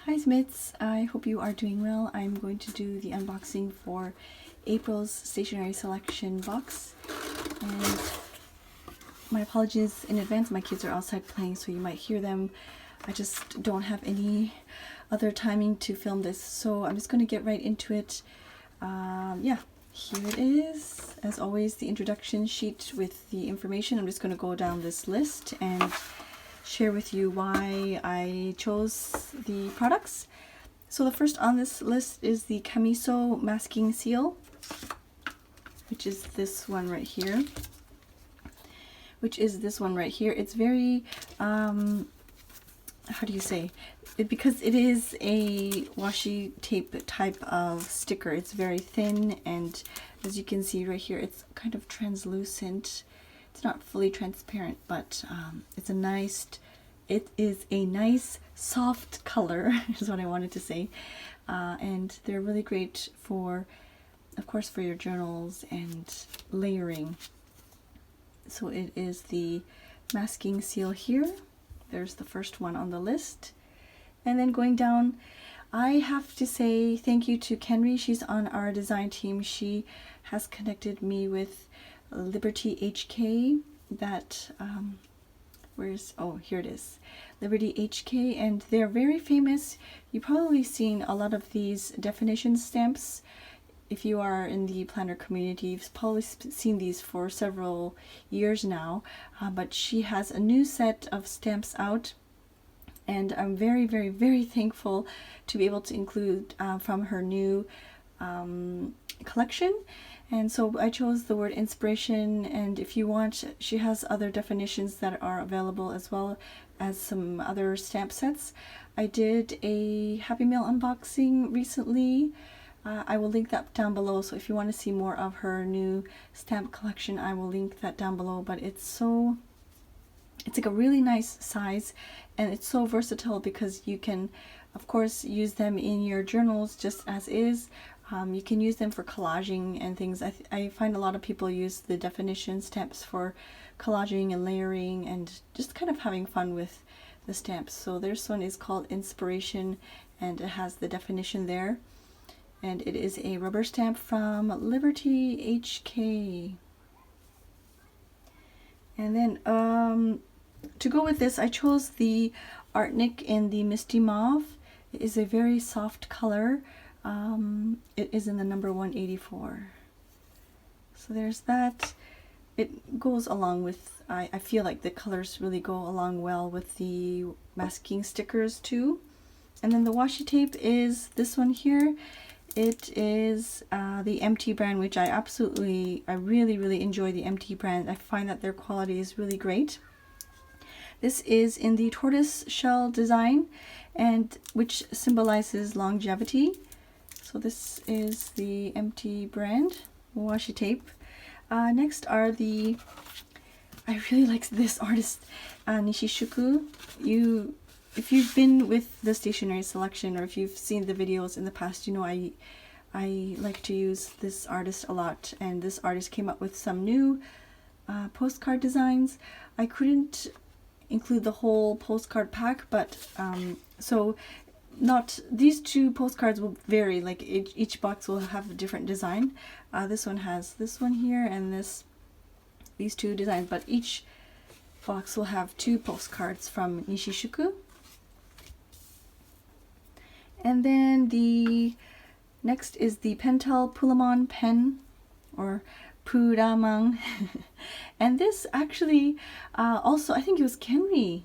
Hi Smiths, I hope you are doing well. I'm going to do the unboxing for April's stationery selection box. And my apologies in advance, my kids are outside playing so you might hear them. I just don't have any other timing to film this, so I'm just going to get right into it. Yeah, here it is. As always, the introduction sheet with the information. I'm just going to go down this list and share with you why I chose the products. So the first on this list is the xoxo masking seal, which is this one right here. It's very, how do you say? Because it is a washi tape type of sticker. It's very thin, and as you can see right here, it's kind of translucent. It's not fully transparent, but it is a nice soft color is what I wanted to say. And they're really great for, of course, for your journals and layering. So it is the masking seal here. There's the first one on the list. And then going down, I have to say thank you to Kenry. She's on our design team. She has connected me with Liberty HK. That here it is, Liberty HK, and they're very famous. You've probably seen a lot of these definition stamps. If you are in the planner community, you've probably seen these for several years now, but she has a new set of stamps out, and I'm very, very, very thankful to be able to include from her new collection. And so I chose the word inspiration, and if you want, she has other definitions that are available as well as some other stamp sets. I did a Happy Mail unboxing recently. I will link that down below, so if you want to see more of her new stamp collection, I will link that down below. But it's like a really nice size, and it's so versatile because you can, of course, use them in your journals just as is. You can use them for collaging and things. I find a lot of people use the definition stamps for collaging and layering and just kind of having fun with the stamps. So this one is called Inspiration, and it has the definition there. And it is a rubber stamp from Liberty HK. And then to go with this, I chose the Artnik in the Misty Mauve. It is a very soft color. It is in the number 184. So there's that. It goes along with, I feel like the colors really go along well with the masking stickers too. And then the washi tape is this one here. It is the MT brand, which I really, really enjoy the MT brand. I find that their quality is really great. This is in the tortoise shell design, and which symbolizes longevity. So this is the MT brand washi tape. Next are I really like this artist, Nishishiko. If you've been with the stationery selection, or if you've seen the videos in the past, you know I like to use this artist a lot, and this artist came up with some new postcard designs. I couldn't include the whole postcard pack, but these two postcards will vary, like each box will have a different design. This one has this one here and these two designs, but each box will have two postcards from Nishishiko. And then the next is the Pentel Pulamon pen, or Puramang. And this actually also, I think it was Kenry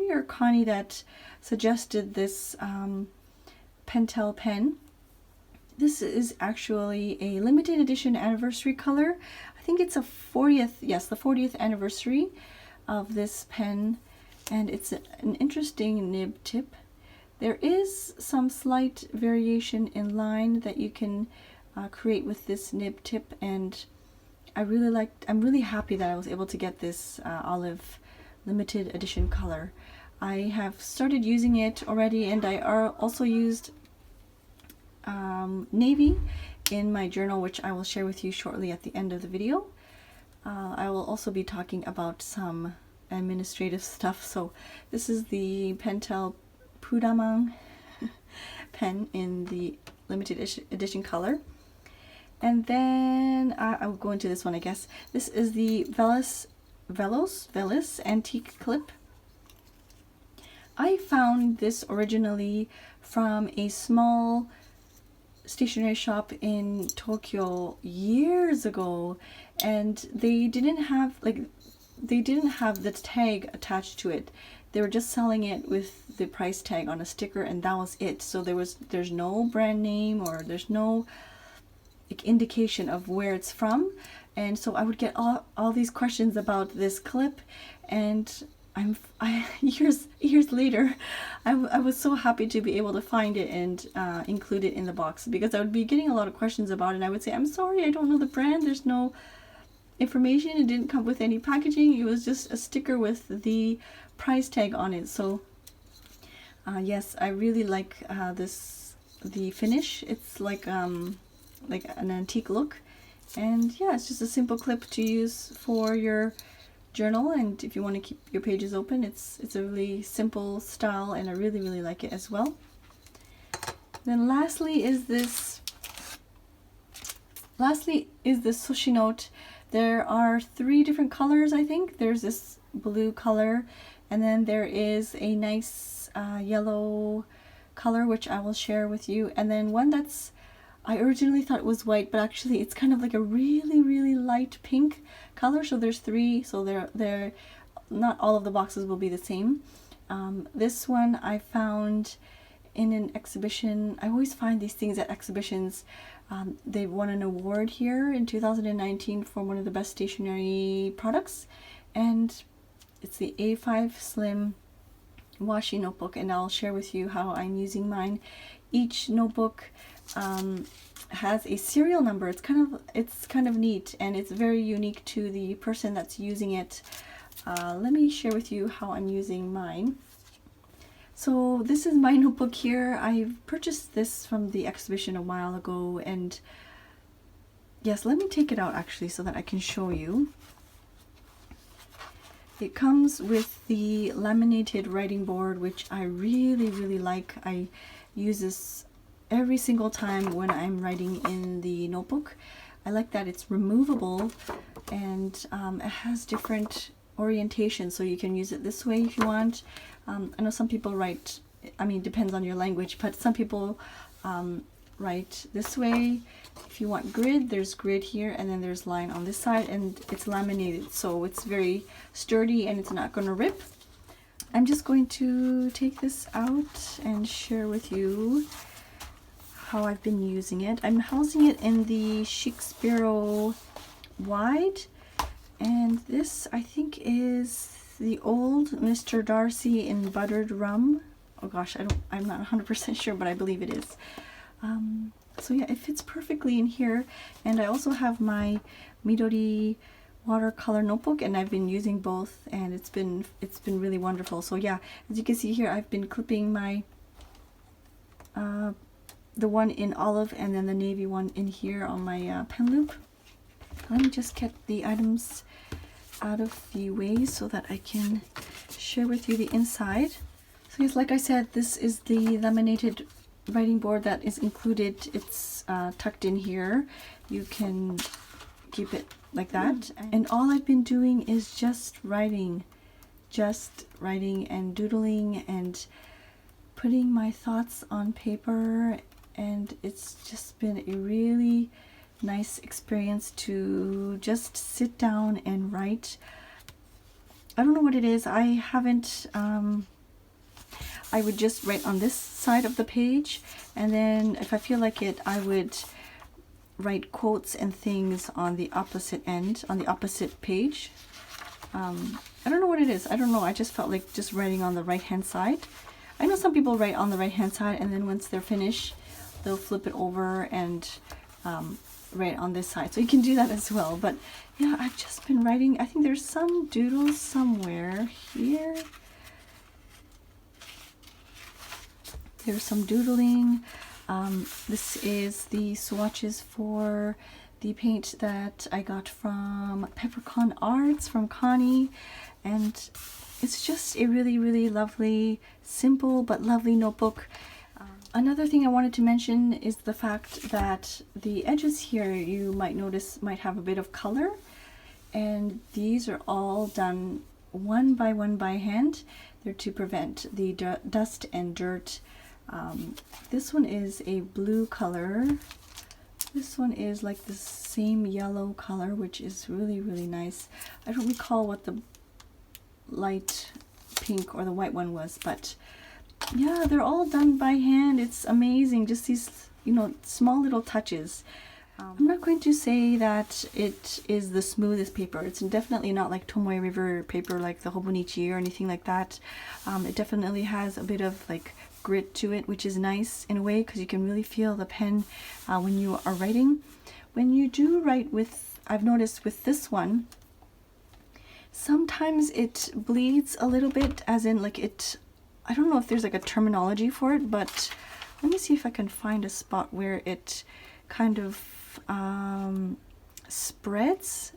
or Connie that suggested this Pentel pen. This is actually a limited edition anniversary color. I think it's the 40th anniversary of this pen, and it's an interesting nib tip. There is some slight variation in line that you can create with this nib tip, and I'm really happy that I was able to get this olive limited edition color. I have started using it already, and I also used navy in my journal, which I will share with you shortly at the end of the video. I will also be talking about some administrative stuff. So this is the Pentel Pudamang pen in the limited edition color. And then I will go into this one, I guess. This is the Velos Antique Clip. I found this originally from a small stationery shop in Tokyo years ago, and they didn't have the tag attached to it. They were just selling it with the price tag on a sticker, and that was it. So there's no brand name, or there's no indication of where it's from. And so I would get all these questions about this clip, and years later, I was so happy to be able to find it and include it in the box, because I would be getting a lot of questions about it, and I would say, I'm sorry, I don't know the brand, there's no information, it didn't come with any packaging, it was just a sticker with the price tag on it. So yes, I really like the finish. It's like an antique look, and yeah, it's just a simple clip to use for your journal, and if you want to keep your pages open, it's a really simple style, and I really like it as well. Then lastly is this sushi note. There are 3 different colors, I think. There's this blue color, and then there is a nice yellow color, which I will share with you, and then one that's, I originally thought it was white, but actually it's kind of like a really light pink color. So there's 3, so they're not all of the boxes will be the same. This one I found in an exhibition. I always find these things at exhibitions. They won an award here in 2019 for one of the best stationery products, and it's the A5 Slim washi notebook, and I'll share with you how I'm using mine. Each notebook has a serial number. It's kind of neat, and it's very unique to the person that's using it. Let me share with you how I'm using mine. So this is my notebook here. I purchased this from the exhibition a while ago, and yes, let me take it out actually so that I can show you. It comes with the laminated writing board, which I really like. I use this every single time when I'm writing in the notebook. I like that it's removable, and it has different orientations, so you can use it this way if you want. I know some people write, I mean, depends on your language, but some people write this way. If you want grid, there's grid here, and then there's line on this side, and it's laminated, so it's very sturdy and it's not going to rip. I'm just going to take this out and share with you how I've been using it. I'm housing it in the xoxo wide, and this I think is the old Mr. Darcy in buttered rum. Oh gosh, I'm not 100% sure, but I believe it is. So yeah, it fits perfectly in here. And I also have my Midori watercolor notebook, and I've been using both, and it's been really wonderful. So yeah, as you can see here, I've been clipping my the one in olive and then the navy one in here on my pen loop. Let me just get the items out of the way so that I can share with you the inside. So yes, like I said, this is the laminated writing board that is included. It's tucked in here. You can keep it like that. And all I've been doing is just writing and doodling and putting my thoughts on paper, and it's just been a really nice experience to just sit down and write. I don't know what it is. I haven't I would just write on this side of the page, and then if I feel like it, I would write quotes and things on the opposite end, on the opposite page. I don't know what it is. I don't know. I just felt like just writing on the right hand side. I know some people write on the right hand side, and then once they're finished, they'll flip it over and write on this side. So you can do that as well. But yeah, I've just been writing. I think there's some doodles somewhere here. There's some doodling. This is the swatches for the paint that I got from Peppercorn Arts from Connie, and it's just a really, really lovely, simple but lovely notebook. Another thing I wanted to mention is the fact that the edges here, you might notice, might have a bit of color, and these are all done one by hand. They're to prevent the dust and dirt. This one is a blue color. This one is like the same yellow color, which is really, really nice. I don't recall what the light pink or the white one was, but yeah, they're all done by hand. It's amazing, just these, you know, small little touches. I'm not going to say that it is the smoothest paper. It's definitely not like Tomoe River paper like the Hobonichi or anything like that. It definitely has a bit of like grit to it, which is nice in a way because you can really feel the pen when you are writing. When you do write with, I've noticed with this one, sometimes it bleeds a little bit, as in like it, I don't know if there's like a terminology for it, but let me see if I can find a spot where it kind of spreads,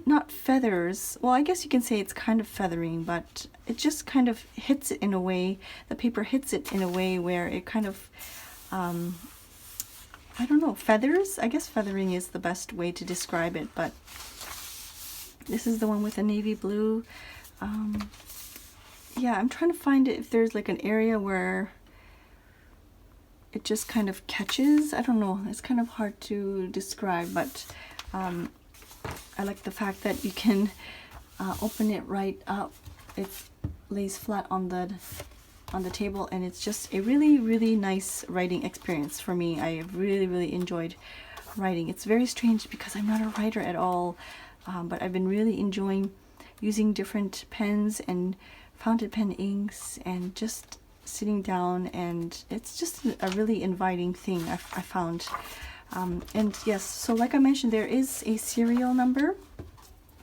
not feathers. Well, I guess you can say it's kind of feathering, but it just kind of hits it in a way, the paper hits it in a way where it kind of, I don't know, feathers? I guess feathering is the best way to describe it, but this is the one with a navy blue. Yeah, I'm trying to find it if there's like an area where it just kind of catches. I don't know, it's kind of hard to describe, but I like the fact that you can open it right up. It lays flat on the table, and it's just a really, really nice writing experience for me. I have really, really enjoyed writing. It's very strange because I'm not a writer at all, but I've been really enjoying using different pens and fountain pen inks and just sitting down, and it's just a really inviting thing I found. And yes, so like I mentioned, there is a serial number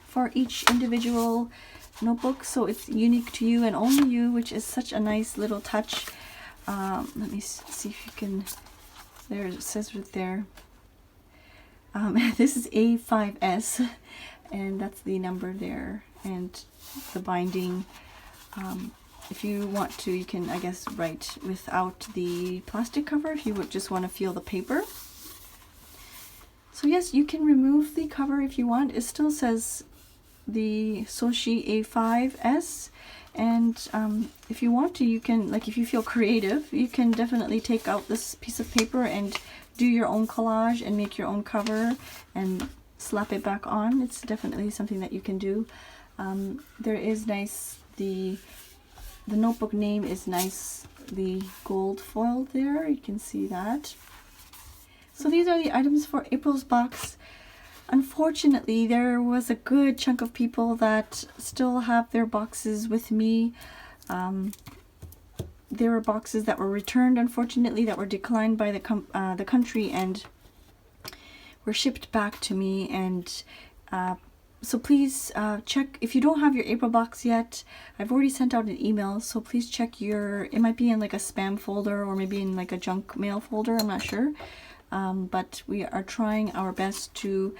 for each individual notebook, so it's unique to you and only you, which is such a nice little touch. Let me see if you can, there it says right there. This is A5S, and that's the number there, and the binding. If you want to, you can, I guess, write without the plastic cover if you would just want to feel the paper. So yes, you can remove the cover if you want. It still says the Soshi A5S, and if you want to, you can, like if you feel creative, you can definitely take out this piece of paper and do your own collage and make your own cover and slap it back on. It's definitely something that you can do. There is nice, the notebook name is nice, the gold foil there, you can see that. So these are the items for April's box. Unfortunately, there was a good chunk of people that still have their boxes with me. There were boxes that were returned, unfortunately, that were declined by the country and were shipped back to me. And so please check, if you don't have your April box yet, I've already sent out an email, so please check your, it might be in like a spam folder or maybe in like a junk mail folder, I'm not sure. But we are trying our best to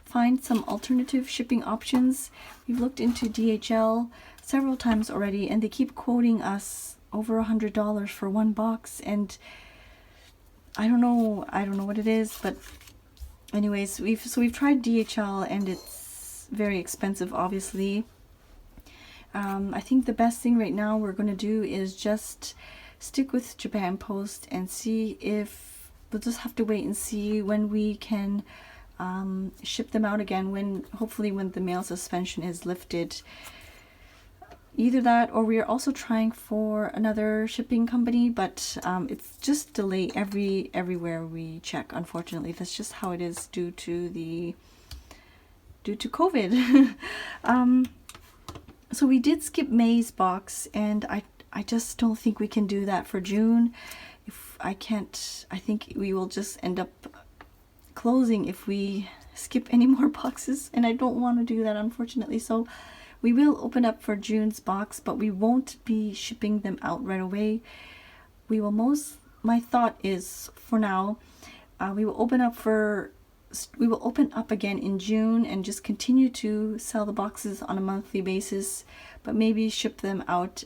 find some alternative shipping options. We've looked into DHL several times already, and they keep quoting us over $100 for one box, and I don't know what it is, but anyways, we've tried DHL and it's very expensive, obviously. I think the best thing right now we're going to do is just stick with Japan Post and see if we'll just have to wait and see when we can ship them out again, hopefully when the mail suspension is lifted. Either that, or we are also trying for another shipping company, but it's just delay everywhere we check. Unfortunately, that's just how it is due to COVID. So we did skip May's box, and I just don't think we can do that for June. I think we will just end up closing if we skip any more boxes, and I don't want to do that, unfortunately. So we will open up for June's box, but we won't be shipping them out right away. We will my thought is, for now, we will open up for we will open up again in June and just continue to sell the boxes on a monthly basis, but maybe ship them out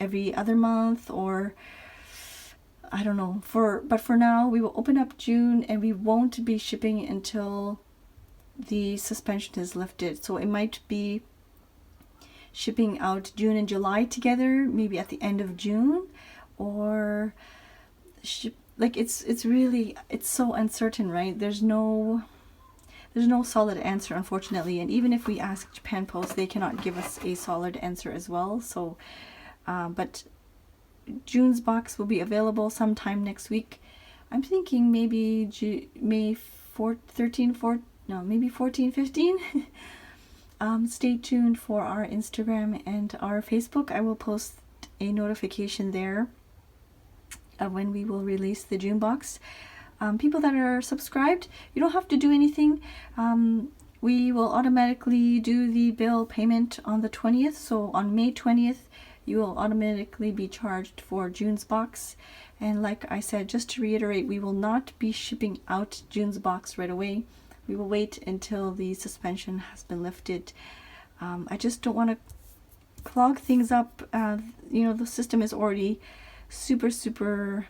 every other month, or I don't know. But for now, we will open up June, and we won't be shipping until the suspension is lifted. So it might be shipping out June and July together, maybe at the end of June, or like it's so uncertain, right? There's no solid answer, unfortunately. And even if we ask Japan Post, they cannot give us a solid answer as well. So but June's box will be available sometime next week. I'm thinking maybe May 13, 14, no, maybe 14, 15. Stay tuned for our Instagram and our Facebook. I will post a notification there of when we will release the June box. People that are subscribed, you don't have to do anything. We will automatically do the bill payment on the 20th. So on May 20th, you will automatically be charged for June's box. And like I said, just to reiterate, we will not be shipping out June's box right away. We will wait until the suspension has been lifted. I just don't want to clog things up. The system is already super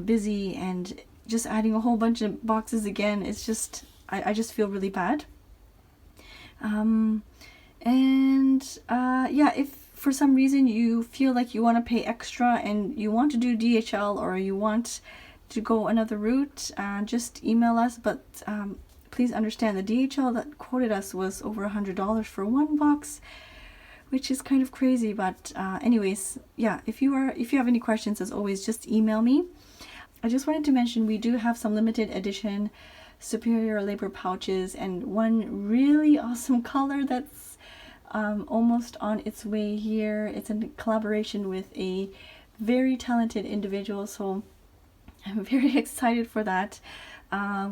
busy, and just adding a whole bunch of boxes again, it's just, I just feel really bad. If for some reason you feel like you want to pay extra and you want to do DHL, or you want to go another route, just email us. But please understand, the DHL that quoted us was over $100 for one box, which is kind of crazy. But anyways, yeah, if you have any questions, as always, just email me. I just wanted to mention we do have some limited edition superior labor pouches, and one really awesome color that's almost on its way here. It's in collaboration with a very talented individual, so I'm very excited for that.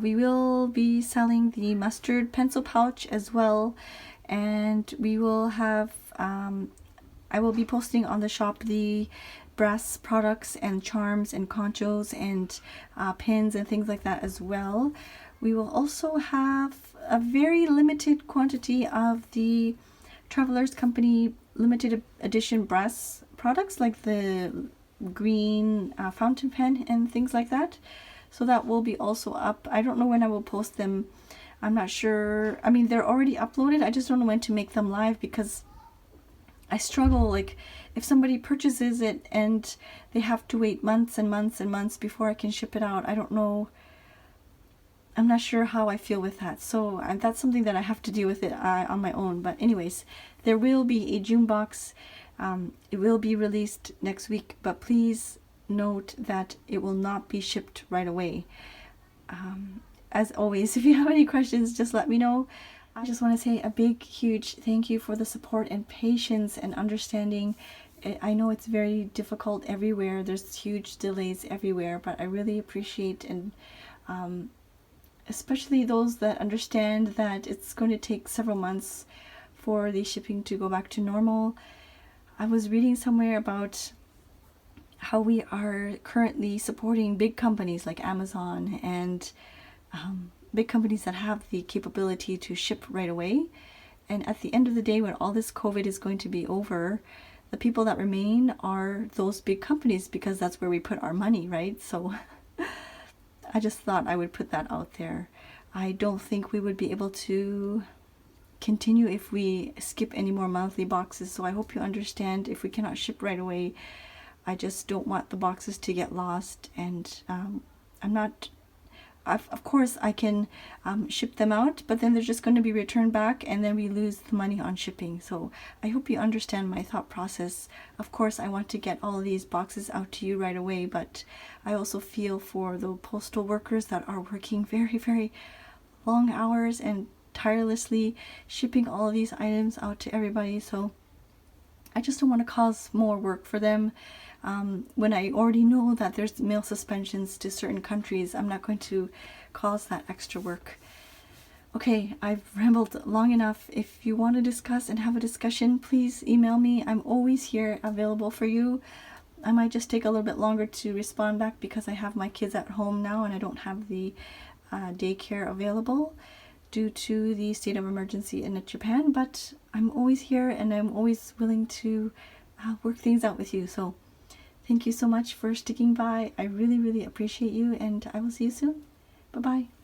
We will be selling the mustard pencil pouch as well, and we will have I will be posting on the shop the brass products and charms and conchos and pins and things like that as well. We will also have a very limited quantity of the Travelers Company limited edition brass products, like the green fountain pen and things like that. So that will be also up. I don't know when I will post them. I'm not sure. I mean, they're already uploaded. I just don't know when to make them live, because I struggle, like, if somebody purchases it and they have to wait months and months and months before I can ship it out. I don't know. I'm not sure how I feel with that. So that's something that I have to deal with it on my own. But anyways, there will be a June box. It will be released next week, but please note that it will not be shipped right away. As always, if you have any questions, just let me know. I just want to say a big, huge thank you for the support and patience and understanding. I know it's very difficult everywhere. There's huge delays everywhere, but I really appreciate, and especially those that understand that it's going to take several months for the shipping to go back to normal. I was reading somewhere about how we are currently supporting big companies like Amazon and big companies that have the capability to ship right away. And at the end of the day, when all this COVID is going to be over, the people that remain are those big companies, because that's where we put our money, right? So I just thought I would put that out there. I don't think we would be able to continue if we skip any more monthly boxes. So I hope you understand if we cannot ship right away. I just don't want the boxes to get lost, and I'm not, of course I can ship them out, but then they're just going to be returned back, and then we lose the money on shipping. So I hope you understand my thought process. Of course I want to get all of these boxes out to you right away, but I also feel for the postal workers that are working very, very long hours and tirelessly shipping all of these items out to everybody. So I just don't want to cause more work for them. When I already know that there's mail suspensions to certain countries, I'm not going to cause that extra work. Okay, I've rambled long enough. If you want to discuss and have a discussion, please email me. I'm always here available for you. I might just take a little bit longer to respond back because I have my kids at home now and I don't have the daycare available due to the state of emergency in Japan, but I'm always here and I'm always willing to work things out with you. So thank you so much for sticking by. I really, really appreciate you, and I will see you soon. Bye-bye.